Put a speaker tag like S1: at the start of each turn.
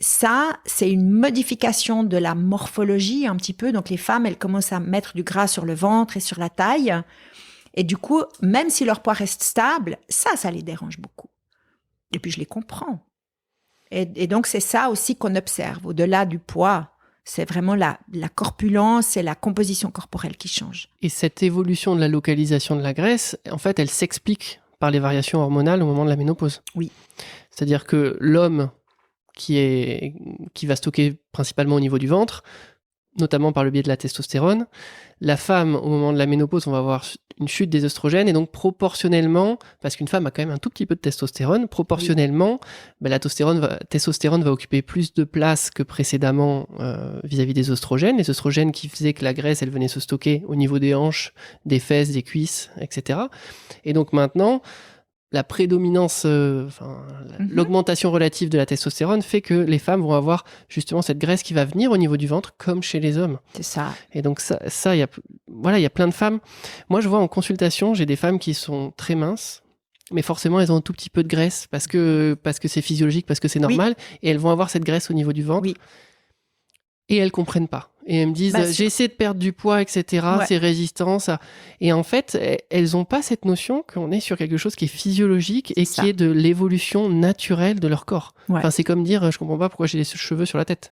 S1: ça, c'est une modification de la morphologie un petit peu. Donc les femmes, elles commencent à mettre du gras sur le ventre et sur la taille. Et du coup, même si leur poids reste stable, ça les dérange beaucoup. Et puis je les comprends. Et donc c'est ça aussi qu'on observe. Au-delà du poids, c'est vraiment la corpulence et la composition corporelle qui changent.
S2: Et cette évolution de la localisation de la graisse, en fait, elle s'explique par les variations hormonales au moment de la ménopause.
S1: Oui.
S2: C'est-à-dire que l'homme qui va stocker principalement au niveau du ventre, notamment par le biais de la testostérone. La femme, au moment de la ménopause, on va avoir une chute des oestrogènes et donc proportionnellement, parce qu'une femme a quand même un tout petit peu de testostérone, proportionnellement, la testostérone va occuper plus de place que précédemment vis-à-vis des oestrogènes. Les oestrogènes qui faisaient que la graisse, elle venait se stocker au niveau des hanches, des fesses, des cuisses, etc. Et donc maintenant, la prédominance, l'augmentation relative de la testostérone fait que les femmes vont avoir justement cette graisse qui va venir au niveau du ventre, comme chez les hommes.
S1: C'est ça.
S2: Et donc il y a plein de femmes. Moi, je vois en consultation, j'ai des femmes qui sont très minces, mais forcément, elles ont un tout petit peu de graisse parce que c'est physiologique, parce que c'est normal, et elles vont avoir cette graisse au niveau du ventre.
S1: Oui.
S2: Et elles comprennent pas. Et elles me disent, j'ai essayé de perdre du poids, etc. Ouais. C'est résistant, ça. Et en fait, elles n'ont pas cette notion qu'on est sur quelque chose qui est physiologique et qui est de l'évolution naturelle de leur corps. Ouais. Enfin, c'est comme dire, je comprends pas pourquoi j'ai les cheveux sur la tête.